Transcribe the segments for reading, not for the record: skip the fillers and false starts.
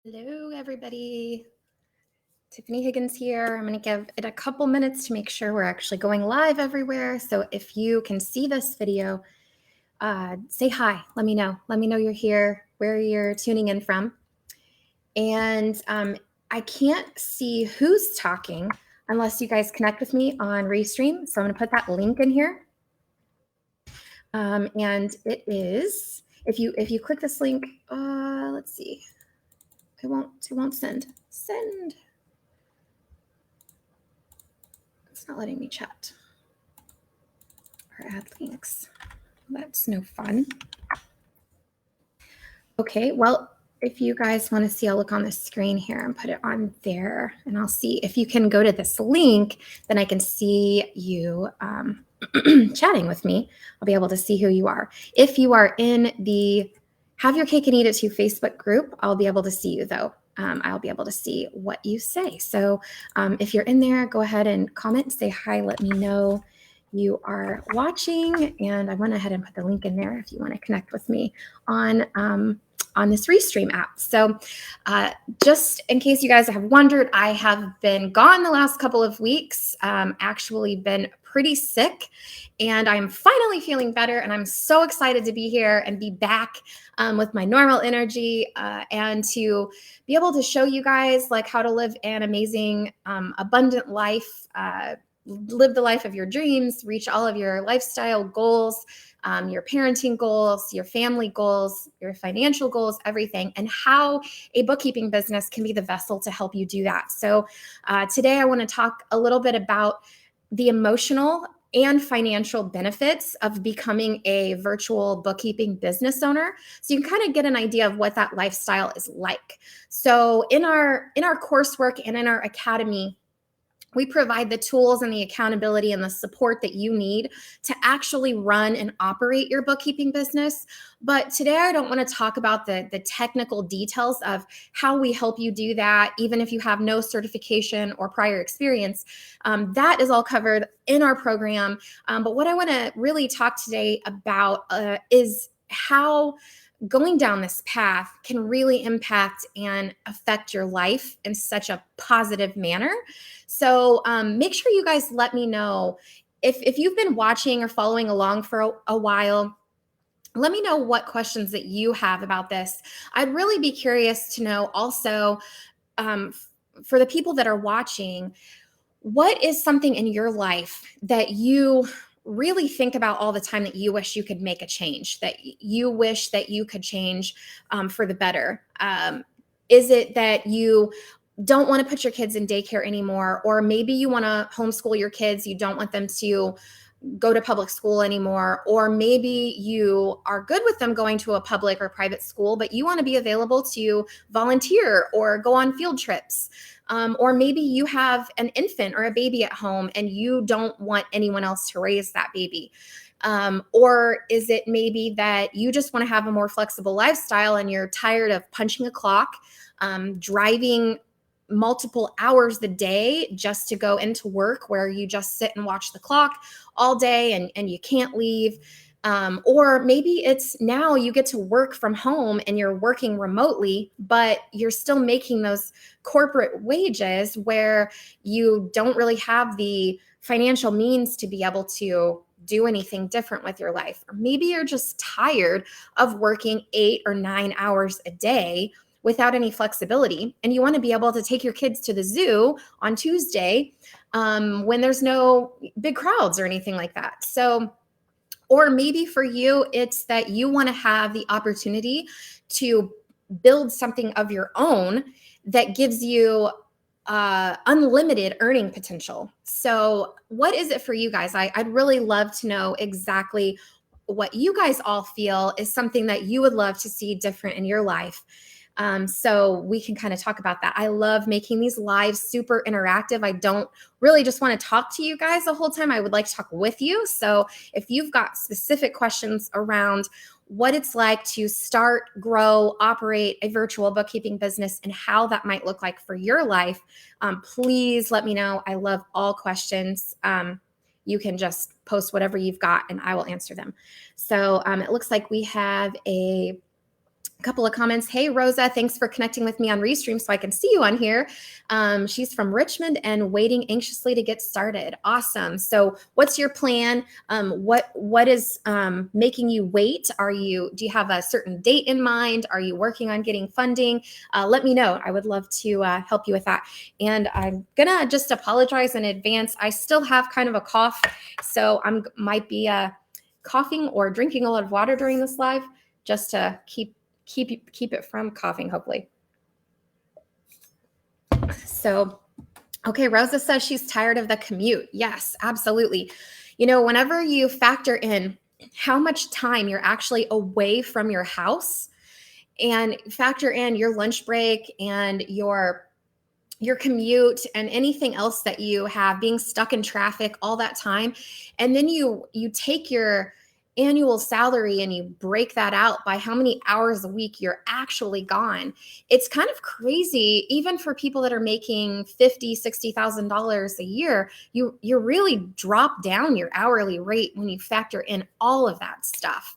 Hello, everybody. Tiffany Higgins here. I'm going to give it a couple minutes to make sure we're actually going live everywhere. So if you can see this video, say hi. Let me know. Let me know you're here, where you're tuning in from. And I can't see who's talking unless you guys connect with me on Restream. So I'm going to put that link in here. And it is, if you click this link, let's see. It won't send. Send. It's not letting me chat or add links. That's no fun. Okay, well, if you guys want to see, I'll look on the screen here and put it on there, and I'll see if you can go to this link, then I can see you chatting with me. I'll be able to see who you are. If you are in the Have Your Cake and Eat It Too Facebook group, I'll be able to see you though. I'll be able to see what you say. So if you're in there, go ahead and comment and say hi. Let me know you are watching. And I went ahead and put the link in there if you want to connect with me on this Restream app. So just in case you guys have wondered, I have been gone the last couple of weeks, actually been pretty sick, and I'm finally feeling better, and I'm so excited to be here and be back with my normal energy and to be able to show you guys like how to live an amazing, abundant life, live the life of your dreams, reach all of your lifestyle goals, your parenting goals, your family goals, your financial goals, everything, and how a bookkeeping business can be the vessel to help you do that. So today I want to talk a little bit about the emotional and financial benefits of becoming a virtual bookkeeping business owner, so you can kind of get an idea of what that lifestyle is like. So in our coursework and in our academy, we provide the tools and the accountability and the support that you need to actually run and operate your bookkeeping business. But today I don't want to talk about the technical details of how we help you do that, even if you have no certification or prior experience. That is all covered in our program. But what I want to really talk today about is how going down this path can really impact and affect your life in such a positive manner. So make sure you guys let me know if you've been watching or following along for a while. Let me know what questions that you have about this. I'd really be curious to know also, for the people that are watching, what is something in your life that you really think about all the time that you wish you could make a change, that you wish that you could change for the better? Is it that you don't want to put your kids in daycare anymore, or maybe you want to homeschool your kids, you don't want them to go to public school anymore, or maybe you are good with them going to a public or private school, but you want to be available to volunteer or go on field trips. Or maybe you have an infant or a baby at home and you don't want anyone else to raise that baby. Or is it maybe that you just want to have a more flexible lifestyle and you're tired of punching a clock, driving multiple hours a day just to go into work where you just sit and watch the clock all day and you can't leave. Or maybe it's now you get to work from home and you're working remotely, but you're still making those corporate wages where you don't really have the financial means to be able to do anything different with your life. Or maybe you're just tired of working 8 or 9 hours a day without any flexibility, and you want to be able to take your kids to the zoo on Tuesday when there's no big crowds or anything like that. So, or maybe for you, it's that you want to have the opportunity to build something of your own that gives you unlimited earning potential. So what is it for you guys? I'd really love to know exactly what you guys all feel is something that you would love to see different in your life. So we can kind of talk about that. I love making these lives super interactive. I don't really just want to talk to you guys the whole time. I would like to talk with you. So if you've got specific questions around what it's like to start, grow, operate a virtual bookkeeping business and how that might look like for your life, please let me know. I love all questions. You can just post whatever you've got and I will answer them. So it looks like we have a A couple of comments. Hey, Rosa, thanks for connecting with me on Restream so I can see you on here. She's from Richmond and waiting anxiously to get started. Awesome. So what's your plan? What is making you wait? Do you have a certain date in mind? Are you working on getting funding? Let me know. I would love to help you with that. And I'm gonna just apologize in advance. I still have kind of a cough, so I might be coughing or drinking a lot of water during this live just to keep it from coughing, hopefully. So, okay, Rosa says she's tired of the commute. Yes, absolutely. Whenever you factor in how much time you're actually away from your house and factor in your lunch break and your commute and anything else that you have, being stuck in traffic all that time, and then you take your annual salary and you break that out by how many hours a week you're actually gone. It's kind of crazy, even for people that are making $50,000-$60,000 a year. You really drop down your hourly rate when you factor in all of that stuff.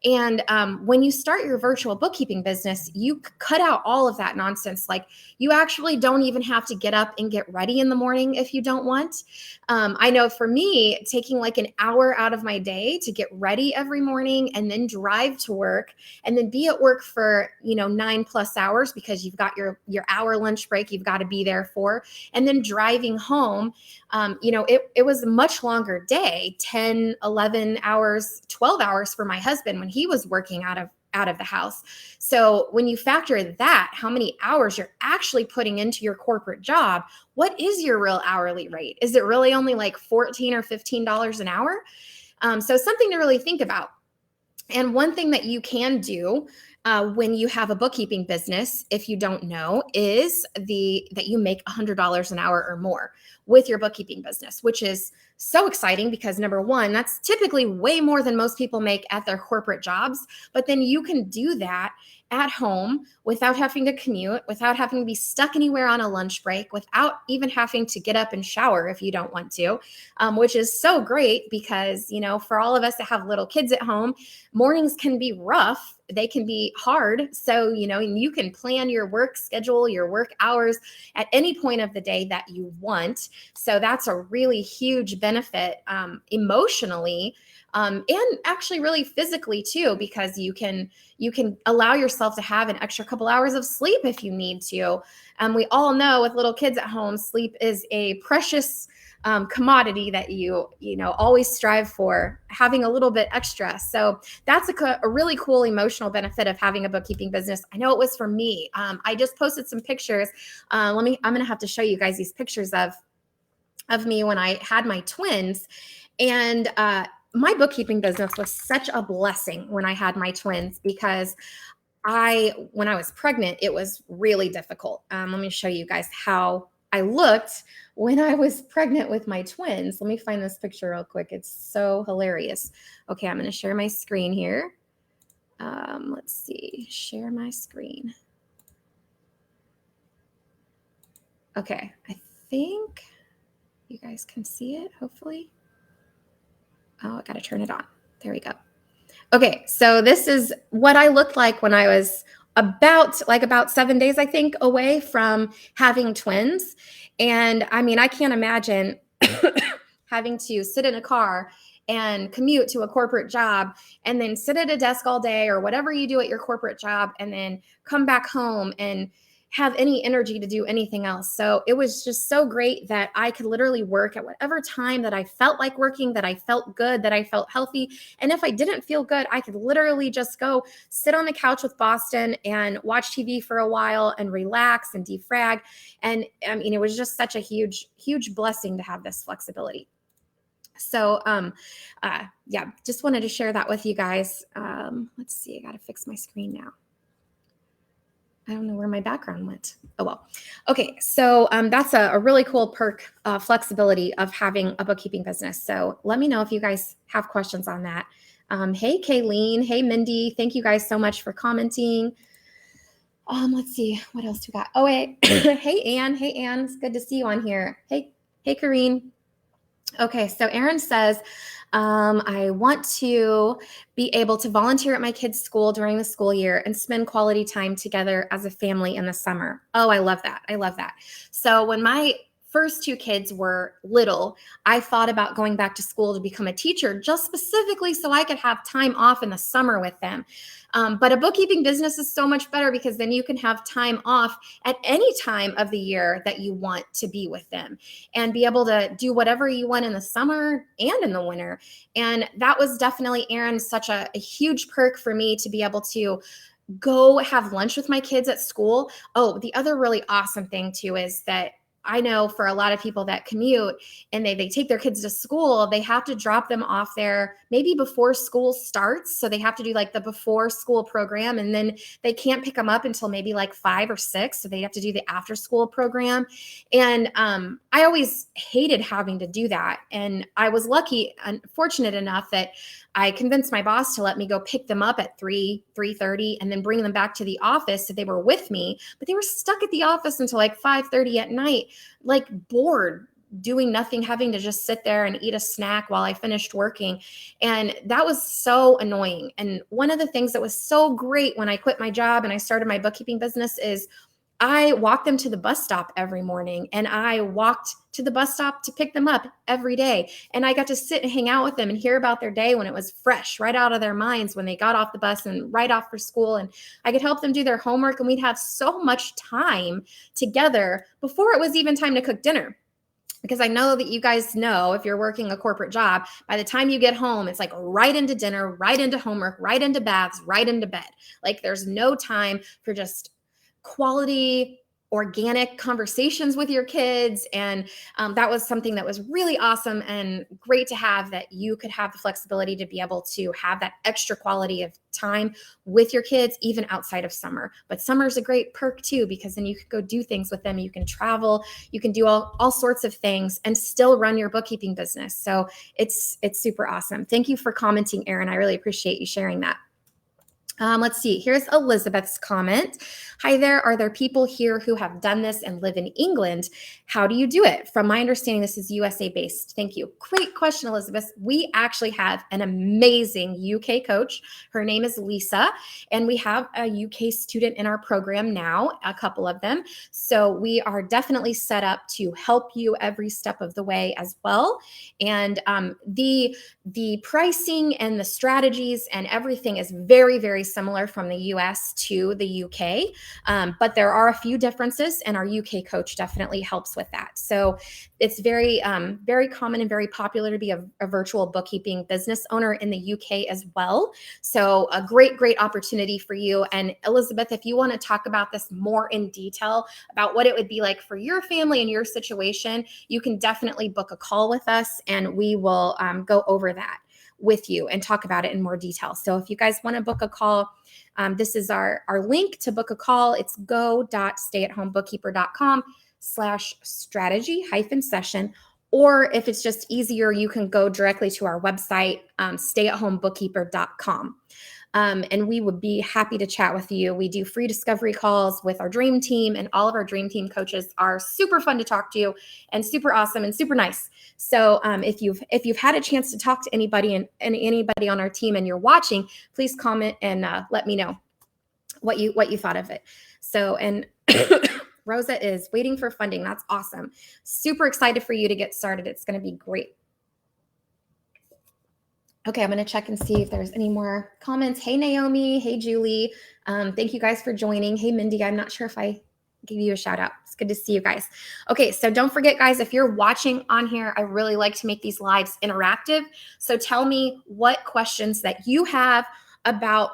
And when you start your virtual bookkeeping business, you cut out all of that nonsense. Like, you actually don't even have to get up and get ready in the morning if you don't want. I know for me, taking like an hour out of my day to get ready every morning and then drive to work and then be at work for 9+ hours, because you've got your hour lunch break you've got to be there for, and then driving home. It was a much longer day, 10, 11 hours, 12 hours for my husband when he was working out of the house. So when you factor that, how many hours you're actually putting into your corporate job, what is your real hourly rate? Is it really only like $14 or $15 an hour? So something to really think about. And one thing that you can do when you have a bookkeeping business, if you don't know, is that you make $100 an hour or more with your bookkeeping business, which is so exciting because, number one, that's typically way more than most people make at their corporate jobs. But then you can do that at home without having to commute, without having to be stuck anywhere on a lunch break, without even having to get up and shower if you don't want to, which is so great because, for all of us that have little kids at home, mornings can be rough. They can be hard. So, you can plan your work schedule, your work hours at any point of the day that you want. So that's a really huge benefit emotionally, and actually really physically too, because you can allow yourself to have an extra couple hours of sleep if you need to. We all know with little kids at home, sleep is a precious commodity that you always strive for, having a little bit extra. So that's a really cool emotional benefit of having a bookkeeping business. I know it was for me. I just posted some pictures. I'm going to have to show you guys these pictures of me when I had my twins. And my bookkeeping business was such a blessing when I had my twins, because when I was pregnant, it was really difficult. Let me show you guys how I looked when I was pregnant with my twins. Let me find this picture real quick. It's so hilarious. Okay, I'm going to share my screen here. Let's see, share my screen. Okay, I think you guys can see it, hopefully. Oh, I got to turn it on. There we go. Okay, so this is what I looked like when I was about 7 days, I think, away from having twins. And I mean, I can't imagine having to sit in a car and commute to a corporate job and then sit at a desk all day or whatever you do at your corporate job and then come back home and have any energy to do anything else. So it was just so great that I could literally work at whatever time that I felt like working, that I felt good, that I felt healthy. And if I didn't feel good, I could literally just go sit on the couch with Boston and watch TV for a while and relax and defrag. And I mean, it was just such a huge, huge blessing to have this flexibility. So, yeah, just wanted to share that with you guys. Let's see, I got to fix my screen now. I don't know where my background went. Oh, well. Okay, so that's a really cool perk, flexibility of having a bookkeeping business. So let me know if you guys have questions on that. Hey, Kayleen. Hey, Mindy. Thank you guys so much for commenting. Let's see, what else we got? Oh, wait. Hey, Ann. Hey, Ann. It's good to see you on here. Hey, Kareen. Okay, so Erin says, I want to be able to volunteer at my kids' school during the school year and spend quality time together as a family in the summer. Oh, I love that. I love that. So when my first two kids were little, I thought about going back to school to become a teacher just specifically so I could have time off in the summer with them. But a bookkeeping business is so much better because then you can have time off at any time of the year that you want to be with them and be able to do whatever you want in the summer and in the winter. And that was definitely, Aaron, such a huge perk for me to be able to go have lunch with my kids at school. Oh, the other really awesome thing too is that I know for a lot of people that commute and they take their kids to school, they have to drop them off there maybe before school starts. So they have to do like the before school program, and then they can't pick them up until maybe like 5 or 6. So they have to do the after school program. And I always hated having to do that. And I was lucky and fortunate enough that I convinced my boss to let me go pick them up at 3:30, and then bring them back to the office so they were with me, but they were stuck at the office until like 5:30 at night, like bored, doing nothing, having to just sit there and eat a snack while I finished working. And that was so annoying. And one of the things that was so great when I quit my job and I started my bookkeeping business is I walked them to the bus stop every morning, and I walked to the bus stop to pick them up every day. And I got to sit and hang out with them and hear about their day when it was fresh, right out of their minds when they got off the bus and right off for school. And I could help them do their homework, and we'd have so much time together before it was even time to cook dinner. Because I know that you guys know, if you're working a corporate job, by the time you get home, it's like right into dinner, right into homework, right into baths, right into bed. Like there's no time for just quality organic conversations with your kids. And that was something that was really awesome and great to have, that you could have the flexibility to be able to have that extra quality of time with your kids, even outside of summer. But summer is a great perk too, because then you could go do things with them. You can travel, you can do all sorts of things and still run your bookkeeping business. So it's super awesome. Thank you for commenting, Erin. I really appreciate you sharing that. Let's see. Here's Elizabeth's comment. Hi there. Are there people here who have done this and live in England? How do you do it? From my understanding, this is USA based. Thank you. Great question, Elizabeth. We actually have an amazing UK coach. Her name is Lisa, and we have a UK student in our program now, a couple of them. So we are definitely set up to help you every step of the way as well. And the pricing and the strategies and everything is very, very similar from the US to the UK. But there are a few differences, and our UK coach definitely helps with that. So it's very, very common and very popular to be a virtual bookkeeping business owner in the UK as well. So a great, great opportunity for you. And Elizabeth, if you want to talk about this more in detail about what it would be like for your family and your situation, you can definitely book a call with us, and we will go over that with you and talk about it in more detail. So if you guys want to book a call, this is our link to book a call. It's go.stayatHomebookkeeper.com/strategy-session. Or if it's just easier, you can go directly to our website, stayatHomebookkeeper.com. And we would be happy to chat with you. We do free discovery calls with our dream team, and all of our dream team coaches are super fun to talk to and super awesome and super nice. So if you've had a chance to talk to anybody and anybody on our team and you're watching, please comment and let me know what you thought of it. So, and Rosa is waiting for funding. That's awesome. Super excited for you to get started. It's going to be great. Okay, I'm going to check and see if there's any more comments. Hey, Naomi. Hey, Julie. Thank you guys for joining. Hey, Mindy. I'm not sure if I gave you a shout out. It's good to see you guys. Okay, so don't forget, guys, if you're watching on here, I really like to make these lives interactive. So tell me what questions that you have about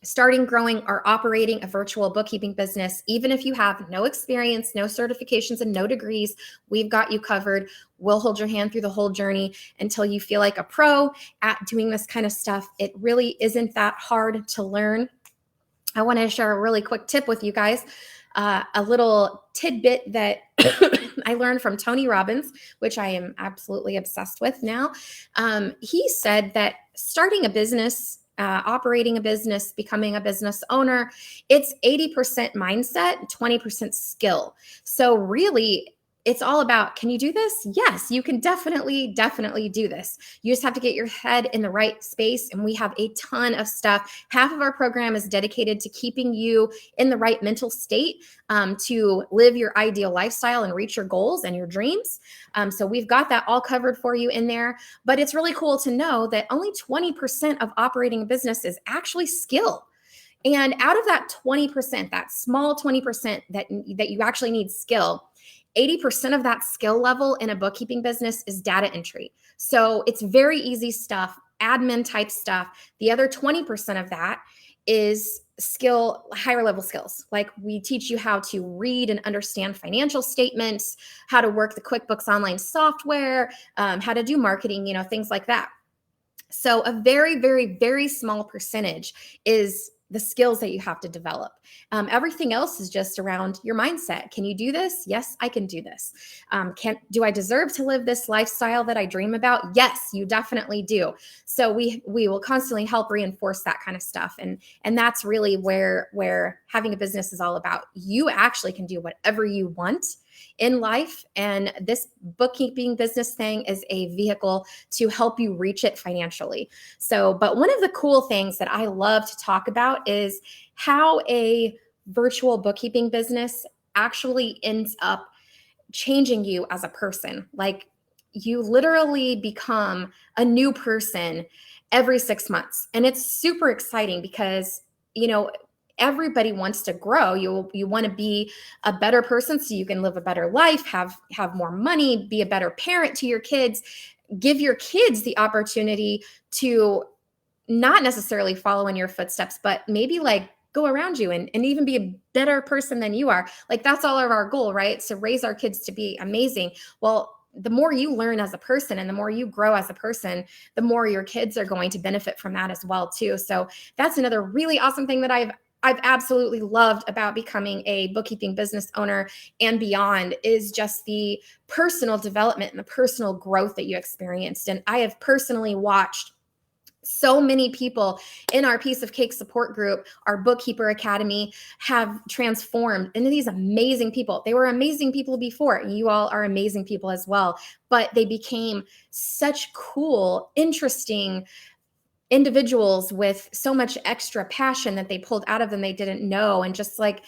starting, growing, or operating a virtual bookkeeping business. Even if you have no experience, no certifications, and no degrees, we've got you covered. We'll hold your hand through the whole journey until you feel like a pro at doing this kind of stuff. It really isn't that hard to learn. I want to share a really quick tip with you guys. A little tidbit that I learned from Tony Robbins, which I am absolutely obsessed with now. He said that starting a business, operating a business, becoming a business owner, it's 80% mindset, 20% skill. So really, it's all about, can you do this? Yes, you can definitely do this. You just have to get your head in the right space. And we have a ton of stuff. Half of our program is dedicated to keeping you in the right mental state to live your ideal lifestyle and reach your goals and your dreams. So we've got that all covered for you in there. But it's really cool to know that only 20% of operating a business is actually skill. And out of that 20%, that small 20% that you actually need skill, 80% of that skill level in a bookkeeping business is data entry. So it's very easy stuff, admin type stuff. The other 20% of that is skill, higher level skills. Like we teach you how to read and understand financial statements, how to work the QuickBooks online software, how to do marketing, things like that. So a very, very, very small percentage is the skills that you have to develop. Everything else is just around your mindset. Can you do this? Yes, I can do this. Do I deserve to live this lifestyle that I dream about? Yes, you definitely do. So we will constantly help reinforce that kind of stuff. And that's really where having a business is all about. You actually can do whatever you want in life. And this bookkeeping business thing is a vehicle to help you reach it financially. So, but one of the cool things that I love to talk about is how a virtual bookkeeping business actually ends up changing you as a person. Like you literally become a new person every 6 months. And it's super exciting because, everybody wants to grow. You want to be a better person so you can live a better life, have more money, be a better parent to your kids, give your kids the opportunity to not necessarily follow in your footsteps, but maybe like go around you and even be a better person than you are. Like that's all of our goal, right? So raise our kids to be amazing. Well, the more you learn as a person and the more you grow as a person, the more your kids are going to benefit from that as well too. So that's another really awesome thing that I've absolutely loved about becoming a bookkeeping business owner and beyond is just the personal development and the personal growth that you experienced. And I have personally watched so many people in our Piece of Cake support group, our Bookkeeper Academy, have transformed into these amazing people. They were amazing people before, and you all are amazing people as well, but they became such cool, interesting individuals with so much extra passion that they pulled out of them they didn't know, and just like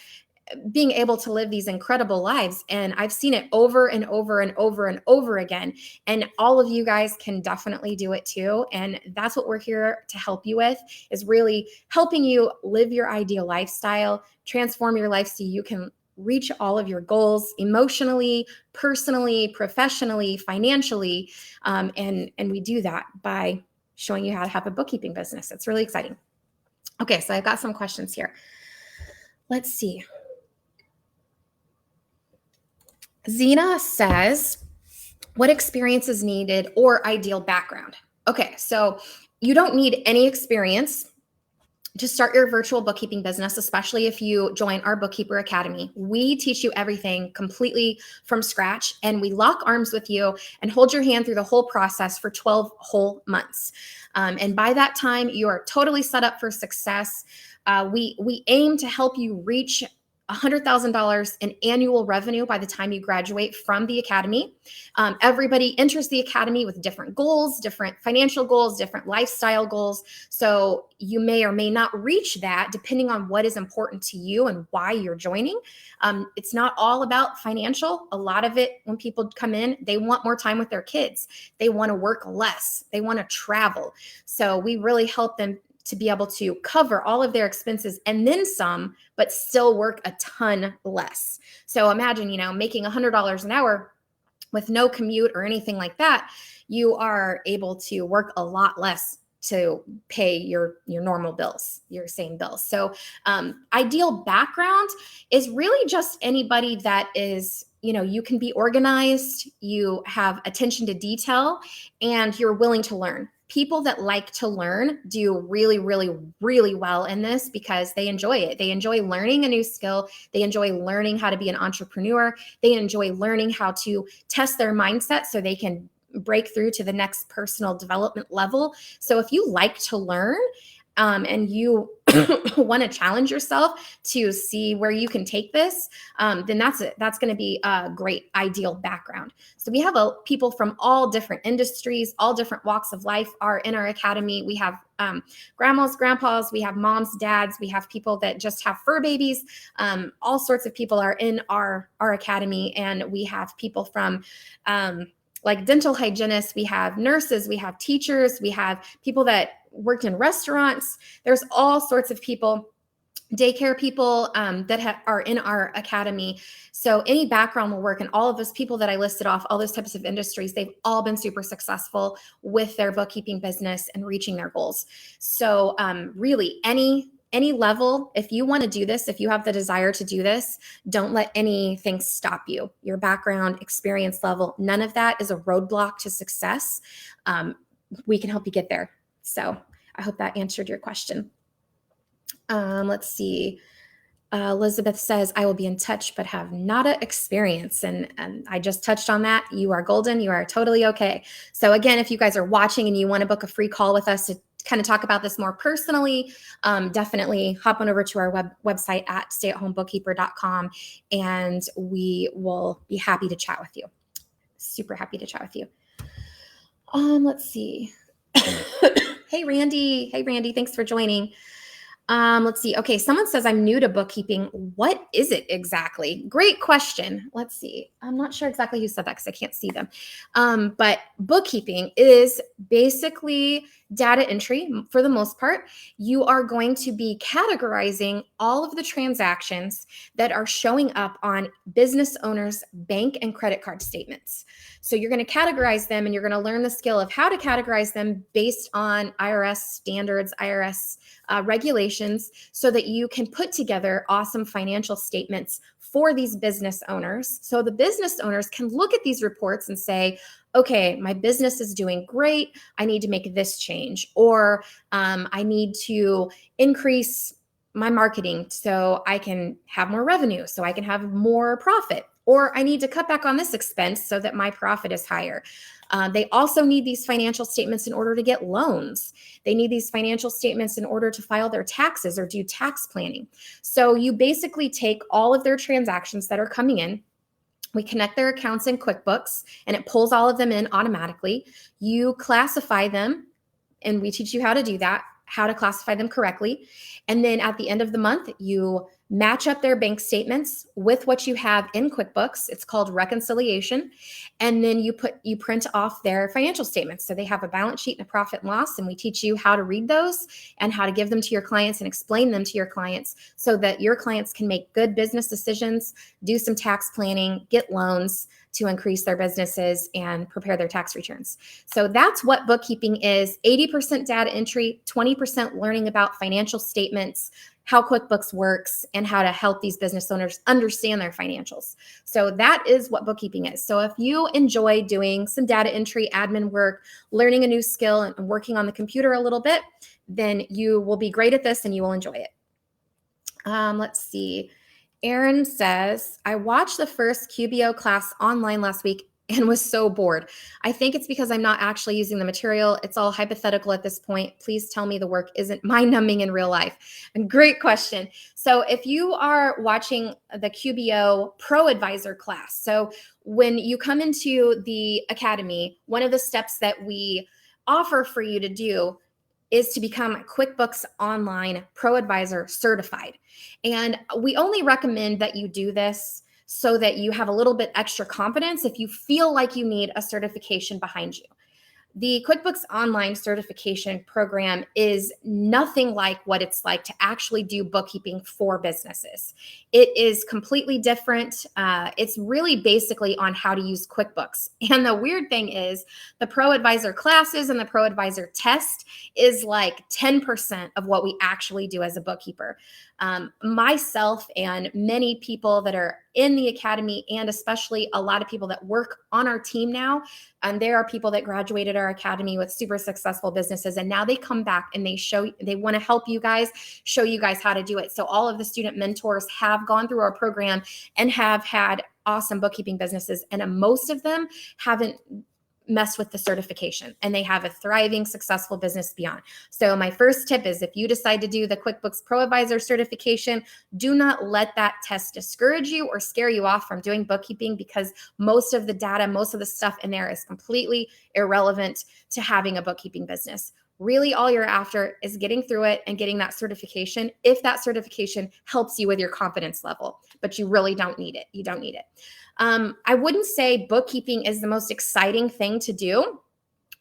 being able to live these incredible lives. And I've seen it over and over and over and over again. And all of you guys can definitely do it too. And that's what we're here to help you with, is really helping you live your ideal lifestyle, transform your life so you can reach all of your goals emotionally, personally, professionally, financially. And we do that by showing you how to have a bookkeeping business. It's really exciting. Okay, so I've got some questions here. Let's see. Zena says, what experience is needed or ideal background? Okay, so you don't need any experience to start your virtual bookkeeping business, especially if you join our Bookkeeper Academy. We teach you everything completely from scratch, and we lock arms with you and hold your hand through the whole process for 12 whole months. And by that time, you are totally set up for success. We aim to help you reach $100,000 in annual revenue by the time you graduate from the academy. Everybody enters the academy with different goals, different financial goals, different lifestyle goals. So you may or may not reach that depending on what is important to you and why you're joining. It's not all about financial. A lot of it, when people come in, they want more time with their kids. They want to work less. They want to travel. So we really help them to be able to cover all of their expenses and then some, but still work a ton less. So imagine, making $100 an hour with no commute or anything like that. You are able to work a lot less to pay your normal bills, your same bills. So ideal background is really just anybody that is, you can be organized, you have attention to detail, and you're willing to learn. People that like to learn do really, really, really well in this because they enjoy it. They enjoy learning a new skill. They enjoy learning how to be an entrepreneur. They enjoy learning how to test their mindset so they can break through to the next personal development level. So if you like to learn and you want to challenge yourself to see where you can take this, then that's going to be a great ideal background. So we have people from all different industries, all different walks of life are in our academy. We have grandmas, grandpas, we have moms, dads, we have people that just have fur babies. All sorts of people are in our academy, and we have people from like dental hygienists, we have nurses, we have teachers, we have people that worked in restaurants. There's all sorts of people, daycare people that are in our academy. So any background will work. And all of those people that I listed off, all those types of industries, they've all been super successful with their bookkeeping business and reaching their goals. So really any level, if you want to do this, if you have the desire to do this, don't let anything stop you. Your background, experience level, none of that is a roadblock to success. We can help you get there. So I hope that answered your question. Let's see. Elizabeth says, I will be in touch, but have nada experience. And I just touched on that. You are golden. You are totally okay. So again, if you guys are watching and you want to book a free call with us to kind of talk about this more personally, definitely hop on over to our website at stayatHomeBookkeeper.com, and we will be happy to chat with you. Super happy to chat with you. Let's see. Hey, Randy. Hey, Randy. Thanks for joining. Let's see. Okay, someone says I'm new to bookkeeping. What is it exactly? Great question. Let's see. I'm not sure exactly who said that because I can't see them. But bookkeeping is basically data entry for the most part. You are going to be categorizing all of the transactions that are showing up on business owners' bank and credit card statements. So you're going to categorize them, and you're going to learn the skill of how to categorize them based on IRS standards, IRS regulations, so that you can put together awesome financial statements for these business owners. So the business owners can look at these reports and say, okay, my business is doing great. I need to make this change, or I need to increase my marketing so I can have more revenue, so I can have more profit, or I need to cut back on this expense so that my profit is higher. They also need these financial statements in order to get loans. They need these financial statements in order to file their taxes or do tax planning. So you basically take all of their transactions that are coming in. We connect their accounts in QuickBooks, and it pulls all of them in automatically. You classify them, and we teach you how to do that, how to classify them correctly. And then at the end of the month, you match up their bank statements with what you have in QuickBooks. It's called reconciliation. And then you print off their financial statements. So they have a balance sheet and a profit and loss, and we teach you how to read those and how to give them to your clients and explain them to your clients so that your clients can make good business decisions, do some tax planning, get loans to increase their businesses and prepare their tax returns. So that's what bookkeeping is. 80% data entry, 20% learning about financial statements, how QuickBooks works, and how to help these business owners understand their financials. So that is what bookkeeping is. So if you enjoy doing some data entry, admin work, learning a new skill, and working on the computer a little bit, then you will be great at this and you will enjoy it. Let's see. Aaron says, I watched the first QBO class online last week and was so bored. I think it's because I'm not actually using the material. It's all hypothetical at this point. Please tell me the work isn't mind-numbing in real life. And great question. So if you are watching the QBO Pro Advisor class, so when you come into the academy, one of the steps that we offer for you to do is to become QuickBooks Online Pro Advisor certified. And we only recommend that you do this so that you have a little bit extra confidence if you feel like you need a certification behind you. The QuickBooks Online certification program is nothing like what it's like to actually do bookkeeping for businesses. It is completely different. It's really basically on how to use QuickBooks. And the weird thing is the Pro Advisor classes and the Pro Advisor test is like 10% of what we actually do as a bookkeeper. Myself and many people that are in the academy, and especially a lot of people that work on our team now, there are people that graduated our academy with super successful businesses, and now they come back and they want to help you guys, show you guys how to do it. So all of the student mentors have gone through our program and have had awesome bookkeeping businesses, and most of them haven't mess with the certification, and they have a thriving, successful business beyond. So my first tip is, if you decide to do the QuickBooks Pro Advisor certification, do not let that test discourage you or scare you off from doing bookkeeping, because most of the data, most of the stuff in there is completely irrelevant to having a bookkeeping business. Really, all you're after is getting through it and getting that certification, if that certification helps you with your confidence level, but you really don't need it. You don't need it. I wouldn't say bookkeeping is the most exciting thing to do.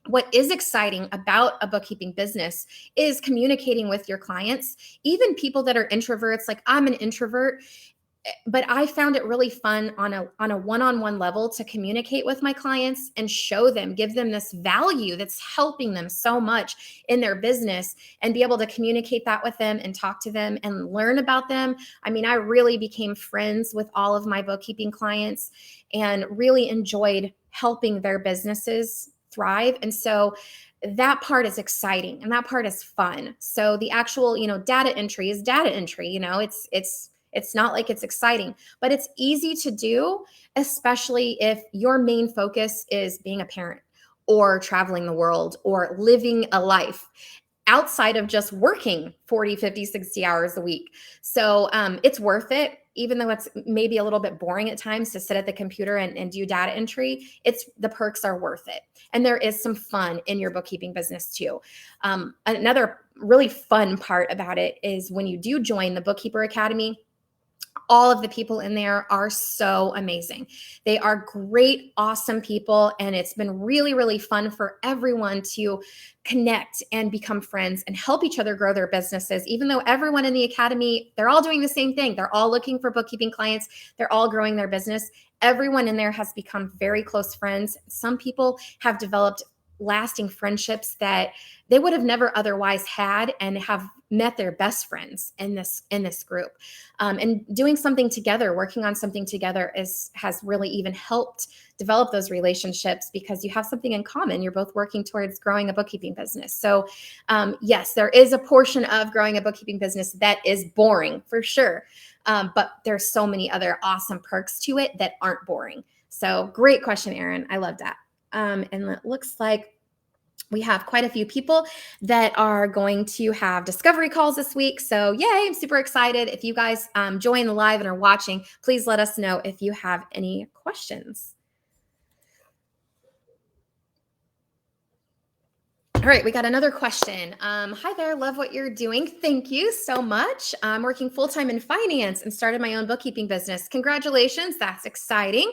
What is exciting about a bookkeeping business is communicating with your clients, even people that are introverts. Like, I'm an introvert, but I found it really fun on a one-on-one level to communicate with my clients and show them, give them this value that's helping them so much in their business, and be able to communicate that with them and talk to them and learn about them. I mean, I really became friends with all of my bookkeeping clients and really enjoyed helping their businesses thrive. And so that part is exciting and that part is fun. So the actual, data entry is data entry. It's not like it's exciting, but it's easy to do, especially if your main focus is being a parent or traveling the world or living a life outside of just working 40, 50, 60 hours a week. So it's worth it, even though it's maybe a little bit boring at times to sit at the computer and do data entry. The perks are worth it. And there is some fun in your bookkeeping business too. Another really fun part about it is when you do join the Bookkeeper Academy, all of the people in there are so amazing. They are great, awesome people. And it's been really, really fun for everyone to connect and become friends and help each other grow their businesses. Even though everyone in the academy, they're all doing the same thing. They're all looking for bookkeeping clients. They're all growing their business. Everyone in there has become very close friends. Some people have developed lasting friendships that they would have never otherwise had, and have met their best friends in this group. And doing something together, working on something together has really even helped develop those relationships, because you have something in common. You're both working towards growing a bookkeeping business. So yes, there is a portion of growing a bookkeeping business that is boring for sure. But there's so many other awesome perks to it that aren't boring. So great question, Erin. I love that. And it looks like we have quite a few people that are going to have discovery calls this week. So yay, I'm super excited. If you guys join the live and are watching, please let us know if you have any questions. All right, we got another question. Hi there, love what you're doing. Thank you so much. I'm working full-time in finance and started my own bookkeeping business. Congratulations, that's exciting.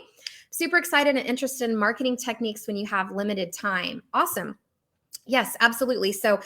Super excited and interested in marketing techniques when you have limited time. Awesome. Yes, absolutely. So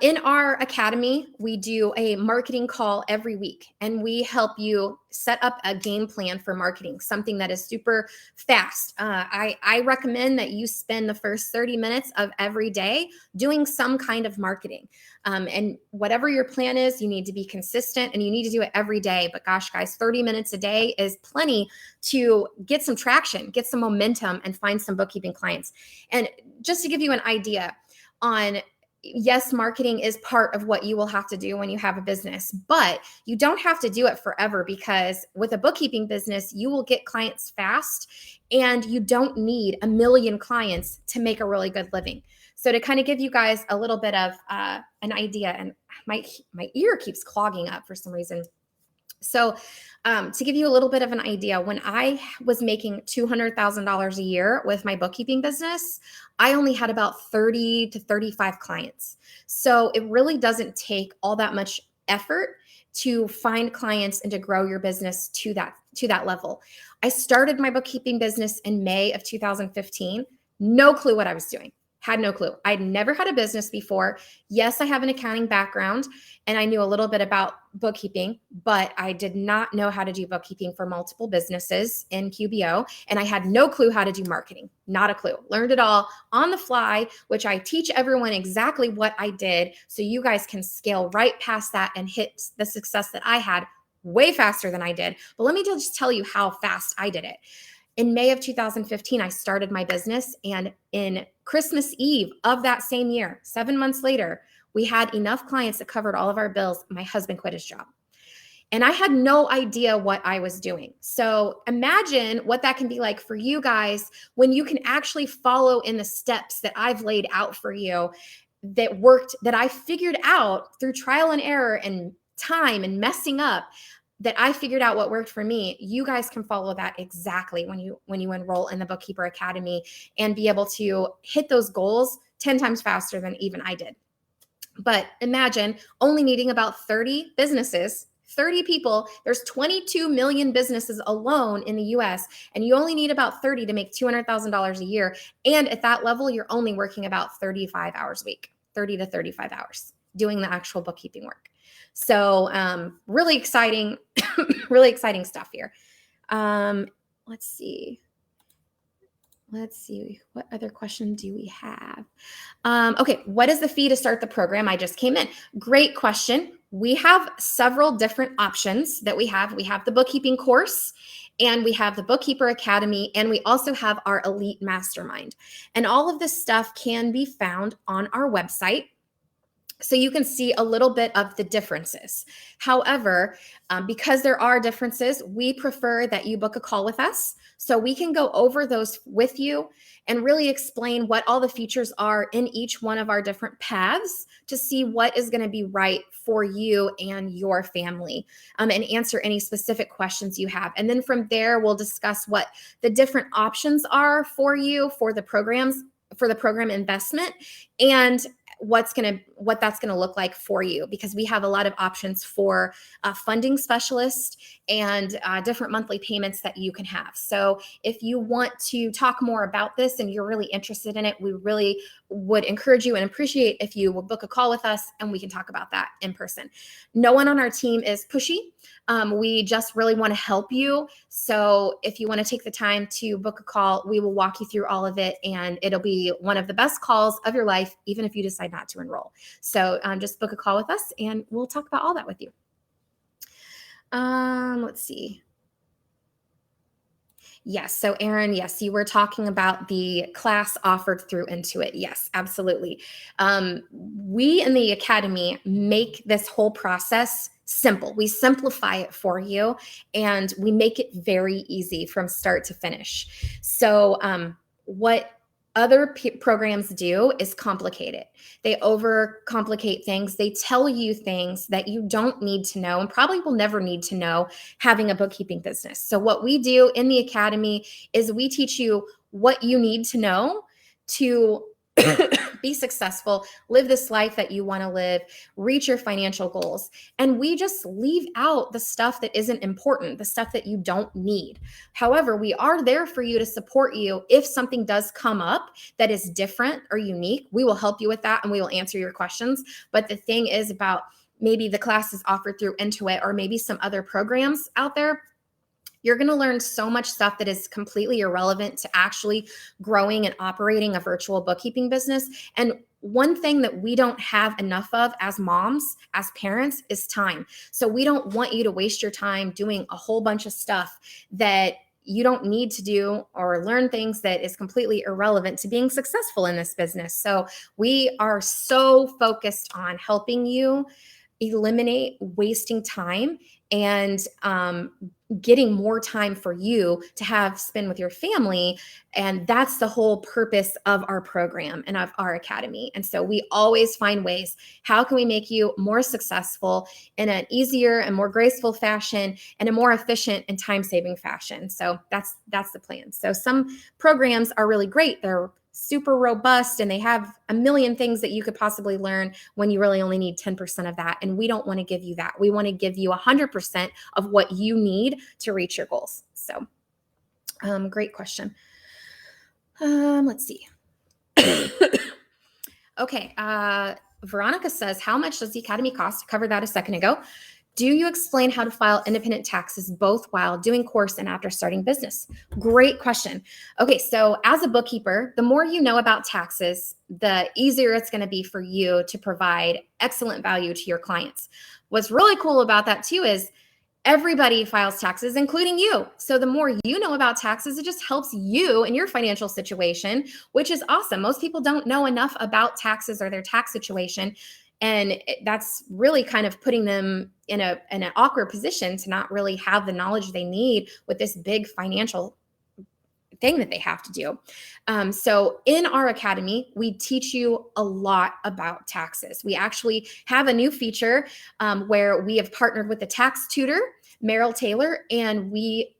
in our academy, we do a marketing call every week, and we help you set up a game plan for marketing, something that is super fast. I recommend that you spend the first 30 minutes of every day doing some kind of marketing. And whatever your plan is, you need to be consistent and you need to do it every day. But gosh, guys, 30 minutes a day is plenty to get some traction, get some momentum, and find some bookkeeping clients. And just to give you an idea on, yes, marketing is part of what you will have to do when you have a business, but you don't have to do it forever, because with a bookkeeping business, you will get clients fast, and you don't need a million clients to make a really good living. So to kind of give you guys a little bit of an idea, and my ear keeps clogging up for some reason. So to give you a little bit of an idea, when I was making $200,000 a year with my bookkeeping business, I only had about 30 to 35 clients. So it really doesn't take all that much effort to find clients and to grow your business to that level. I started my bookkeeping business in May of 2015. No clue what I was doing. Had no clue. I'd never had a business before. Yes, I have an accounting background and I knew a little bit about bookkeeping, but I did not know how to do bookkeeping for multiple businesses in QBO. And I had no clue how to do marketing. Not a clue. Learned it all on the fly, which I teach everyone exactly what I did, so you guys can scale right past that and hit the success that I had way faster than I did. But let me just tell you how fast I did it. In May of 2015, I started my business, and in Christmas Eve of that same year, 7 months later, we had enough clients that covered all of our bills. My husband quit his job. And I had no idea what I was doing. So imagine what that can be like for you guys when you can actually follow in the steps that I've laid out for you that worked, that I figured out through trial and error and time and messing up, that I figured out what worked for me. You guys can follow that exactly when you enroll in the Bookkeeper Academy and be able to hit those goals 10 times faster than even I did. But imagine only needing about 30 businesses, 30 people. There's 22 million businesses alone in the US, and you only need about 30 to make $200,000 a year. And at that level, you're only working about 35 hours a week, 30 to 35 hours doing the actual bookkeeping work. So really exciting, really exciting stuff here. Let's see. What other question do we have? Okay, what is the fee to start the program? I just came in. Great question. We have several different options that we have. We have the bookkeeping course, and we have the Bookkeeper Academy, and we also have our Elite Mastermind. And all of this stuff can be found on our website, so you can see a little bit of the differences. However, because there are differences, we prefer that you book a call with us so we can go over those with you and really explain what all the features are in each one of our different paths to see what is going to be right for you and your family, and answer any specific questions you have. And then from there, we'll discuss what the different options are for you for the programs, for the program investment, and what that's going to look like for you, because we have a lot of options for a funding specialist and different monthly payments that you can have. So if you want to talk more about this and you're really interested in it, we really would encourage you and appreciate if you will book a call with us and we can talk about that in person. No one on our team is pushy. We just really want to help you. So if you want to take the time to book a call, we will walk you through all of it, and it'll be one of the best calls of your life, even if you decide not to enroll. So just book a call with us and we'll talk about all that with you. Let's see. Yes. So Aaron, yes, you were talking about the class offered through Intuit. Yes, absolutely. We in the Academy make this whole process simple. We simplify it for you and we make it very easy from start to finish. So what other programs do is complicate it. They overcomplicate things. They tell you things that you don't need to know and probably will never need to know having a bookkeeping business. So what we do in the Academy is we teach you what you need to know to be successful, live this life that you want to live, reach your financial goals. And we just leave out the stuff that isn't important, the stuff that you don't need. However, we are there for you to support you if something does come up that is different or unique. We will help you with that and we will answer your questions. But the thing is about maybe the class is offered through Intuit or maybe some other programs out there. You're going to learn so much stuff that is completely irrelevant to actually growing and operating a virtual bookkeeping business. And one thing that we don't have enough of as moms, as parents, is time. So we don't want you to waste your time doing a whole bunch of stuff that you don't need to do or learn things that is completely irrelevant to being successful in this business. So we are so focused on helping you eliminate wasting time and getting more time for you to have spend with your family. And that's the whole purpose of our program and of our academy. And so we always find ways, how can we make you more successful in an easier and more graceful fashion and a more efficient and time-saving fashion? So that's the plan. So some programs are really great. They're super robust and they have a million things that you could possibly learn when you really only need 10% of that. And we don't want to give you that. We want to give you 100% of what you need to reach your goals. So great question. Let's see. Okay. Veronica says, how much does the Academy cost? I covered that a second ago. Do you explain how to file independent taxes both while doing course and after starting business? Great question. Okay, so as a bookkeeper, the more you know about taxes, the easier it's going to be for you to provide excellent value to your clients. What's really cool about that too is everybody files taxes, including you. So the more you know about taxes, it just helps you in your financial situation, which is awesome. Most people don't know enough about taxes or their tax situation. And that's really kind of putting them in an awkward position to not really have the knowledge they need with this big financial thing that they have to do. So in our academy, we teach you a lot about taxes. We actually have a new feature where we have partnered with a tax tutor, Meryl Taylor, and we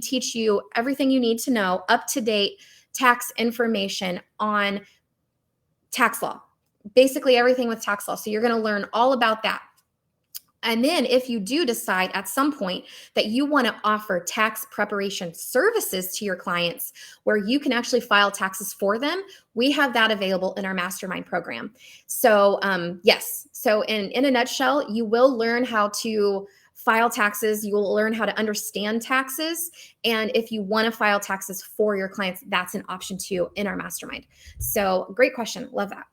teach you everything you need to know, up-to-date tax information on tax law, basically everything with tax law. So you're going to learn all about that. And then if you do decide at some point that you want to offer tax preparation services to your clients where you can actually file taxes for them, we have that available in our mastermind program. So yes, so in a nutshell, you will learn how to file taxes. You will learn how to understand taxes. And if you want to file taxes for your clients, that's an option too in our mastermind. So great question. Love that.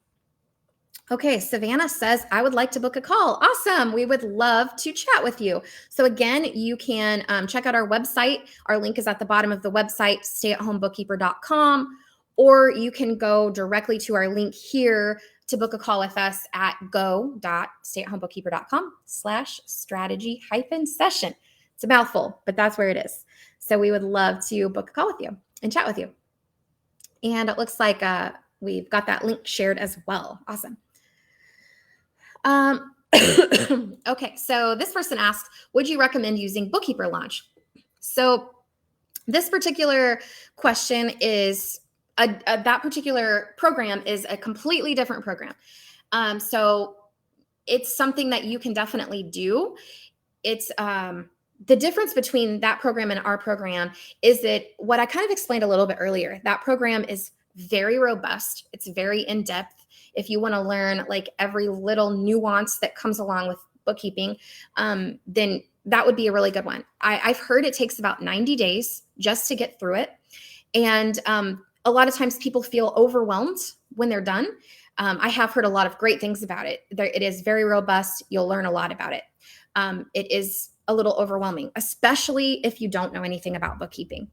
Okay, Savannah says, I would like to book a call. Awesome. We would love to chat with you. So again, you can check out our website. Our link is at the bottom of the website, stayatHomeBookkeeper.com, or you can go directly to our link here to book a call with us at go.stayatHomeBookkeeper.com/strategy-session. It's a mouthful, but that's where it is. So we would love to book a call with you and chat with you. And it looks like we've got that link shared as well. Awesome. Okay, so this person asked, would you recommend using Bookkeeper Launch? So this particular question is, that particular program is a completely different program. So it's something that you can definitely do. It's the difference between that program and our program is that what I kind of explained a little bit earlier, that program is very robust. It's very in-depth. If you want to learn like every little nuance that comes along with bookkeeping, then that would be a really good one. I've heard it takes about 90 days just to get through it. And a lot of times people feel overwhelmed when they're done. I have heard a lot of great things about it. It is very robust. You'll learn a lot about it. It is a little overwhelming, especially if you don't know anything about bookkeeping.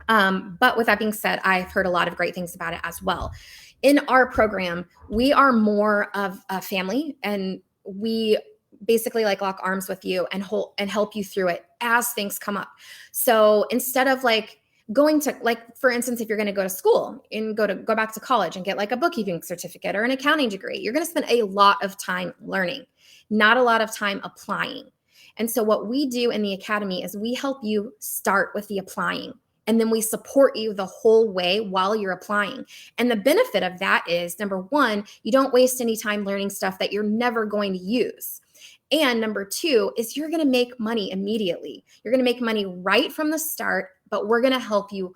But with that being said, I've heard a lot of great things about it as well. In our program, we are more of a family, and we basically like lock arms with you and help you through it as things come up. So instead of like going to, like, for instance, if you're going to go to school and go back to college and get like a bookkeeping certificate or an accounting degree, you're going to spend a lot of time learning, not a lot of time applying. And so what we do in the academy is we help you start with the applying. And then we support you the whole way while you're applying. And the benefit of that is, number one, you don't waste any time learning stuff that you're never going to use. And number two is you're going to make money immediately. You're going to make money right from the start, but we're going to help you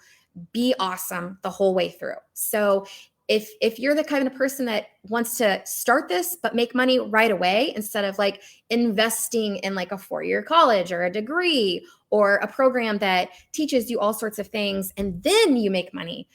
be awesome the whole way through. So if you're the kind of person that wants to start this but make money right away instead of like investing in like a 4-year college or a degree or a program that teaches you all sorts of things and then you make money,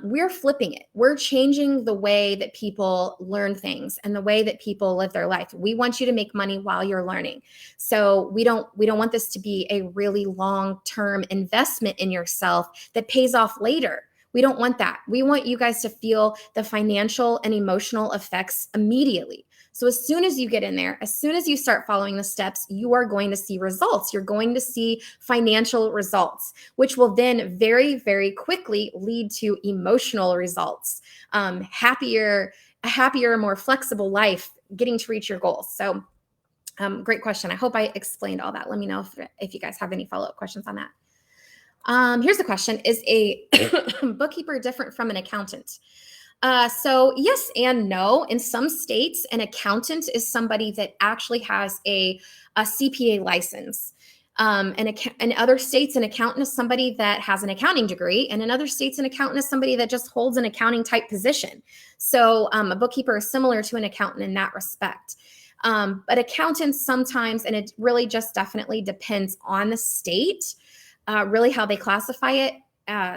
we're flipping it. We're changing the way that people learn things and the way that people live their life. We want you to make money while you're learning. So we don't want this to be a really long-term investment in yourself that pays off later. We don't want that. We want you guys to feel the financial and emotional effects immediately. So as soon as you get in there, as soon as you start following the steps, you are going to see results. You're going to see financial results, which will then very, very quickly lead to emotional results, a happier, more flexible life, getting to reach your goals. So great question. I hope I explained all that. Let me know if you guys have any follow-up questions on that. Here's the question. Is a bookkeeper different from an accountant? So yes and no. In some states, an accountant is somebody that actually has a CPA license. In other states, an accountant is somebody that has an accounting degree. And in other states, an accountant is somebody that just holds an accounting type position. So a bookkeeper is similar to an accountant in that respect. But accountants sometimes, and it really just definitely depends on the state, really how they classify it.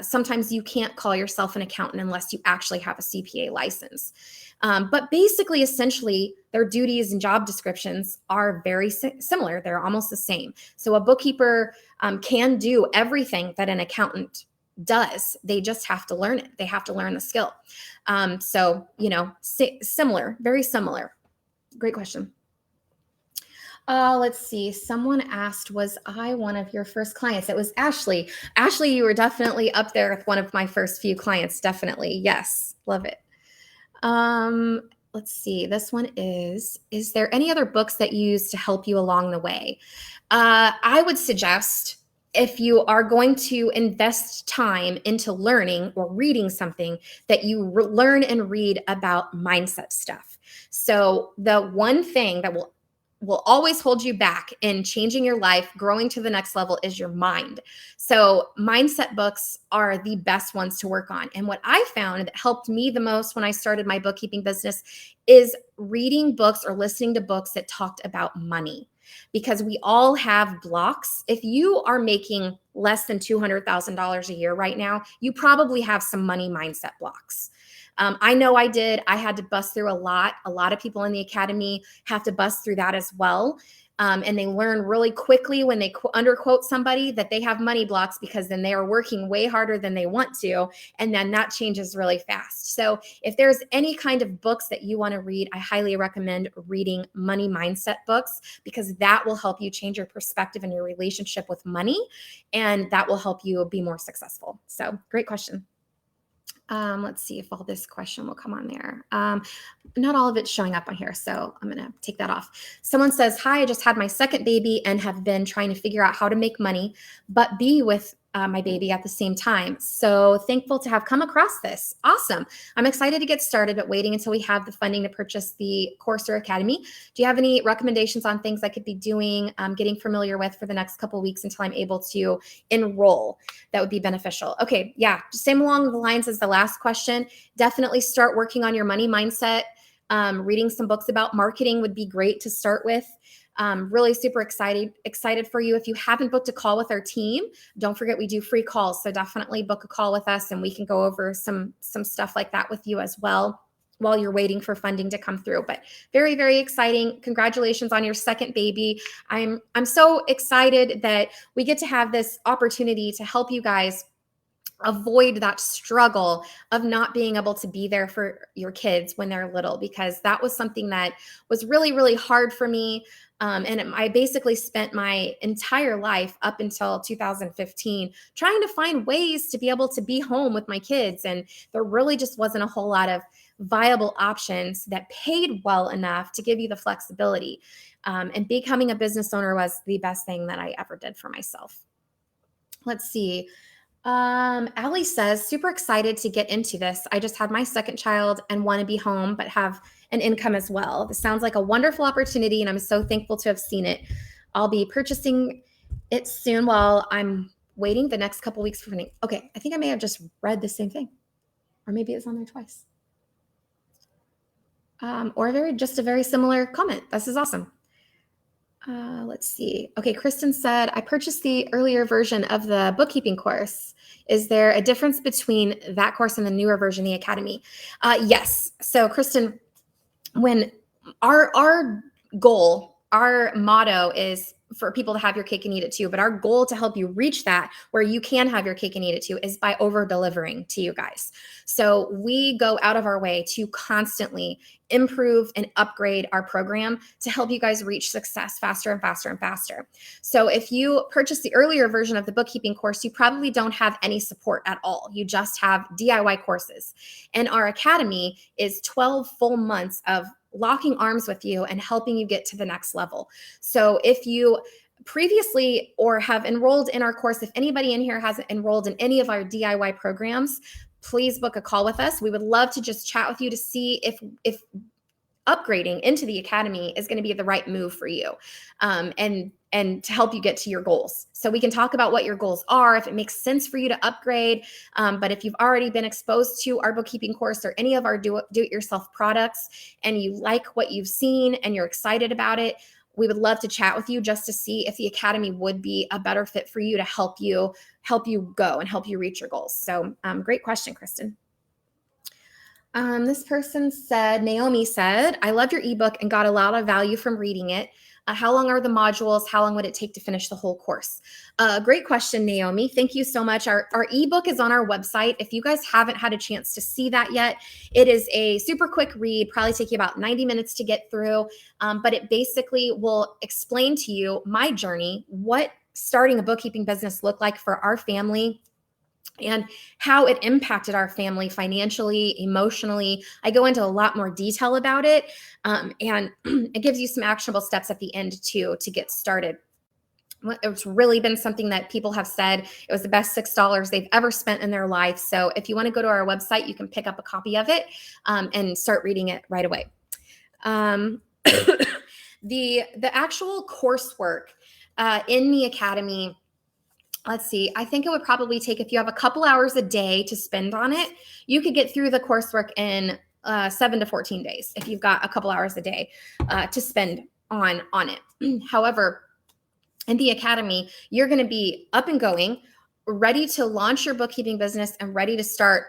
Sometimes you can't call yourself an accountant unless you actually have a CPA license. But basically, essentially, their duties and job descriptions are very similar. They're almost the same. So a bookkeeper can do everything that an accountant does. They just have to learn it. They have to learn the skill. So, similar, very similar. Great question. Let's see. Someone asked, was I one of your first clients? It was Ashley. Ashley, you were definitely up there with one of my first few clients. Definitely. Yes. Love it. Let's see. This one is there any other books that you use to help you along the way? I would suggest if you are going to invest time into learning or reading something, that you learn and read about mindset stuff. So the one thing that will always hold you back in changing your life, growing to the next level, is your mind. So mindset books are the best ones to work on. And what I found that helped me the most when I started my bookkeeping business is reading books or listening to books that talked about money, because we all have blocks. If you are making less than $200,000 a year right now, you probably have some money mindset blocks. I know I did. I had to bust through a lot. A lot of people in the academy have to bust through that as well. And they learn really quickly when they underquote somebody that they have money blocks, because then they are working way harder than they want to. And then that changes really fast. So if there's any kind of books that you want to read, I highly recommend reading money mindset books, because that will help you change your perspective and your relationship with money. And that will help you be more successful. So great question. Let's see if all this question will come on there. Not all of it's showing up on here, so I'm going to take that off. Someone says, hi, I just had my second baby and have been trying to figure out how to make money, but be with my baby at the same time. So thankful to have come across this. Awesome. I'm excited to get started, but waiting until we have the funding to purchase the course or academy. Do you have any recommendations on things I could be doing, getting familiar with for the next couple of weeks until I'm able to enroll? That would be beneficial. Okay. Yeah. Same along the lines as the last question. Definitely start working on your money mindset. Reading some books about marketing would be great to start with. Really super excited for you. If you haven't booked a call with our team, don't forget we do free calls. So definitely book a call with us and we can go over some stuff like that with you as well while you're waiting for funding to come through. But very, very exciting. Congratulations on your second baby. I'm so excited that we get to have this opportunity to help you guys avoid that struggle of not being able to be there for your kids when they're little, because that was something that was really, really hard for me. I basically spent my entire life up until 2015 trying to find ways to be able to be home with my kids. And there really just wasn't a whole lot of viable options that paid well enough to give you the flexibility. And becoming a business owner was the best thing that I ever did for myself. Let's see. Allie says, super excited to get into this. I just had my second child and want to be home, but have an income as well. This sounds like a wonderful opportunity, and I'm so thankful to have seen it. I'll be purchasing it soon while I'm waiting the next couple weeks for funding. Okay, I think I may have just read the same thing, or maybe it's on there twice. Or just a very similar comment. This is awesome. Let's see. Okay, Kristen said, I purchased the earlier version of the bookkeeping course. Is there a difference between that course and the newer version, the academy? Yes. So, Kristen, when our goal, our motto is for people to have your cake and eat it too. But our goal to help you reach that, where you can have your cake and eat it too, is by over delivering to you guys. So we go out of our way to constantly improve and upgrade our program to help you guys reach success faster and faster and faster. So if you purchase the earlier version of the bookkeeping course, you probably don't have any support at all. You just have DIY courses. And our academy is 12 full months of locking arms with you and helping you get to the next level. So if you previously or have enrolled in our course, if anybody in here has enrolled in any of our DIY programs, please book a call with us. We would love to just chat with you to see if upgrading into the academy is going to be the right move for you, and to help you get to your goals. So we can talk about what your goals are, if it makes sense for you to upgrade. But if you've already been exposed to our bookkeeping course or any of our do-it-yourself products and you like what you've seen and you're excited about it, we would love to chat with you just to see if the academy would be a better fit for you to help you go and help you reach your goals. So great question, Kristen. This person said, Naomi said, I loved your ebook and got a lot of value from reading it. How long are the modules? How long would it take to finish the whole course? Great question, Naomi. Thank you so much. Our ebook is on our website. If you guys haven't had a chance to see that yet, it is a super quick read, probably take you about 90 minutes to get through. But it basically will explain to you my journey, what starting a bookkeeping business looked like for our family, and how it impacted our family financially, emotionally. I go into a lot more detail about it, and it gives you some actionable steps at the end too to get started. It's really been something that people have said it was the best $6 they've ever spent in their life. So if you want to go to our website, you can pick up a copy of it and start reading it right away. The actual coursework in the academy, let's see, I think it would probably take, if you have a couple hours a day to spend on it, you could get through the coursework in 7 to 14 days if you've got a couple hours a day to spend on it. However, in the academy, you're going to be up and going, ready to launch your bookkeeping business and ready to start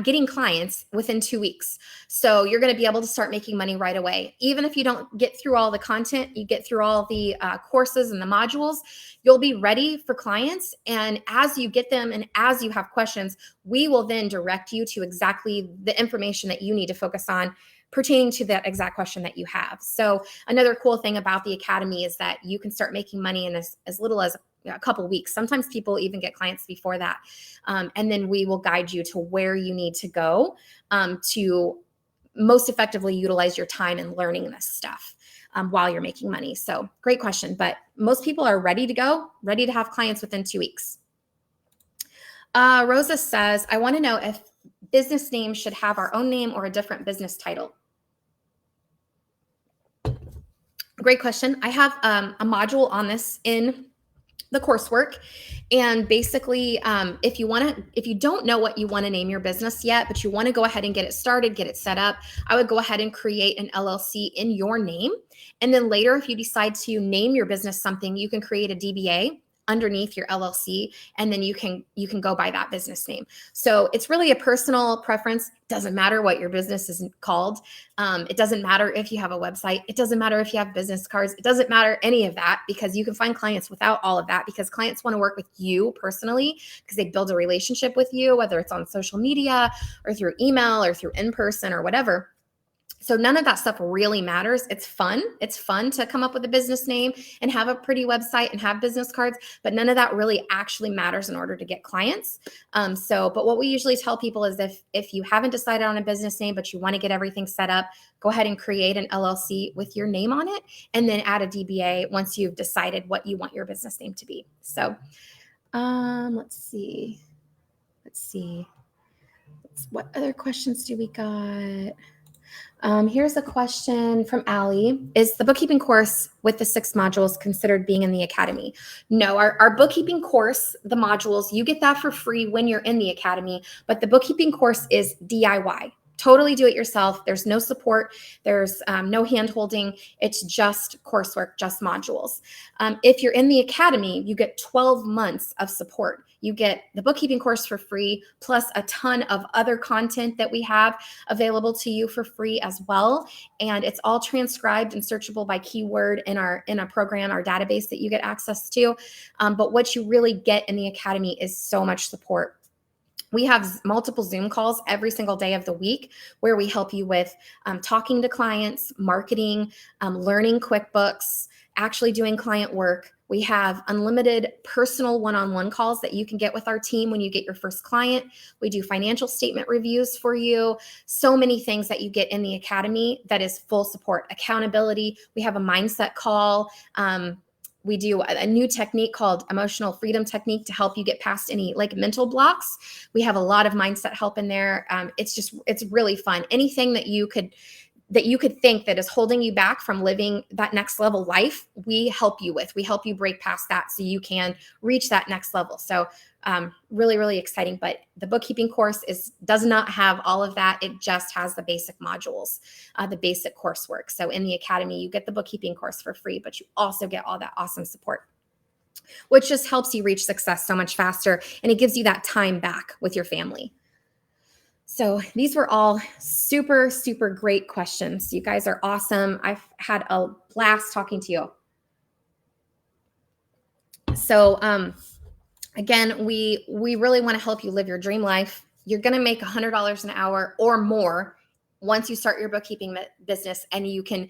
getting clients within 2 weeks. So you're going to be able to start making money right away. Even if you don't get through all the content, you get through all the courses and the modules, you'll be ready for clients. And as you get them and as you have questions, we will then direct you to exactly the information that you need to focus on pertaining to that exact question that you have. So another cool thing about the academy is that you can start making money in as little as a couple of weeks. Sometimes people even get clients before that. And then we will guide you to where you need to go to most effectively utilize your time in learning this stuff while you're making money. So great question. But most people are ready to go, ready to have clients within 2 weeks. Rosa says, I want to know if business names should have our own name or a different business title. Great question. I have a module on this in the coursework. And basically, if you don't know what you want to name your business yet, but you want to go ahead and get it started, get it set up, I would go ahead and create an LLC in your name. And then later, if you decide to name your business something, you can create a DBA underneath your LLC, and then you can go by that business name. So it's really a personal preference. It doesn't matter what your business is called. It doesn't matter if you have a website. It doesn't matter if you have business cards. It doesn't matter any of that, because you can find clients without all of that, because clients want to work with you personally because they build a relationship with you, whether it's on social media or through email or through in person or whatever. So none of that stuff really matters. It's fun. It's fun to come up with a business name and have a pretty website and have business cards, but none of that really actually matters in order to get clients. But what we usually tell people is if you haven't decided on a business name, but you want to get everything set up, go ahead and create an LLC with your name on it, and then add a DBA once you've decided what you want your business name to be. So let's see. What other questions do we got? Here's a question from Allie. Is the bookkeeping course with the 6 modules considered being in the academy? No, our bookkeeping course, the modules, you get that for free when you're in the academy, but the bookkeeping course is DIY. Totally do it yourself. There's no support. There's no hand-holding. It's just coursework, just modules. If you're in the academy, you get 12 months of support. You get the bookkeeping course for free, plus a ton of other content that we have available to you for free as well. And it's all transcribed and searchable by keyword in a program, our database that you get access to. But what you really get in the academy is so much support. We have multiple Zoom calls every single day of the week where we help you with talking to clients, marketing, learning QuickBooks, actually doing client work. We have unlimited personal one-on-one calls that you can get with our team when you get your first client. We do financial statement reviews for you. So many things that you get in the academy that is full support. Accountability. We have a mindset call. We do a new technique called emotional freedom technique to help you get past any mental blocks. We have a lot of mindset help in there. It's really fun. Anything that you could think that is holding you back from living that next level life, we help you with. We help you break past that so you can reach that next level. So really, really exciting. But the bookkeeping course does not have all of that. It just has the basic modules, the basic coursework. So in the academy, you get the bookkeeping course for free, but you also get all that awesome support, which just helps you reach success so much faster. And it gives you that time back with your family. So these were all super, super great questions. You guys are awesome. I've had a blast talking to you. So again, we really want to help you live your dream life. You're going to make $100 an hour or more once you start your bookkeeping business, and you can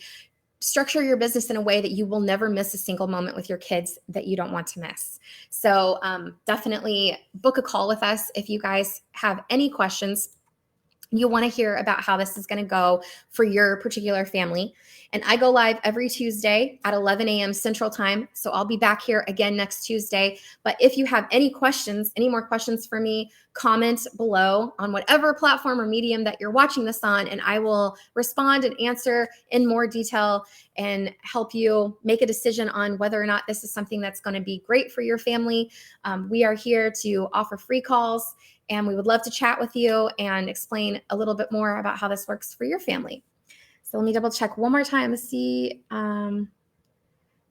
structure your business in a way that you will never miss a single moment with your kids that you don't want to miss. So definitely book a call with us if you guys have any questions. You want to hear about how this is going to go for your particular family. And I go live every Tuesday at 11 a.m. Central Time. So I'll be back here again next Tuesday. But if you have any questions, any more questions for me, comment below on whatever platform or medium that you're watching this on, and I will respond and answer in more detail and help you make a decision on whether or not this is something that's going to be great for your family. We are here to offer free calls, and we would love to chat with you and explain a little bit more about how this works for your family. So let me double check one more time to see.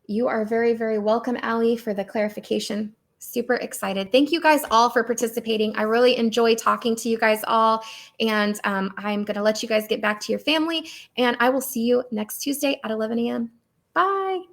You are very, very welcome, Allie, for the clarification. Super excited. Thank you guys all for participating. I really enjoy talking to you guys all. And I'm going to let you guys get back to your family. And I will see you next Tuesday at 11 a.m. Bye.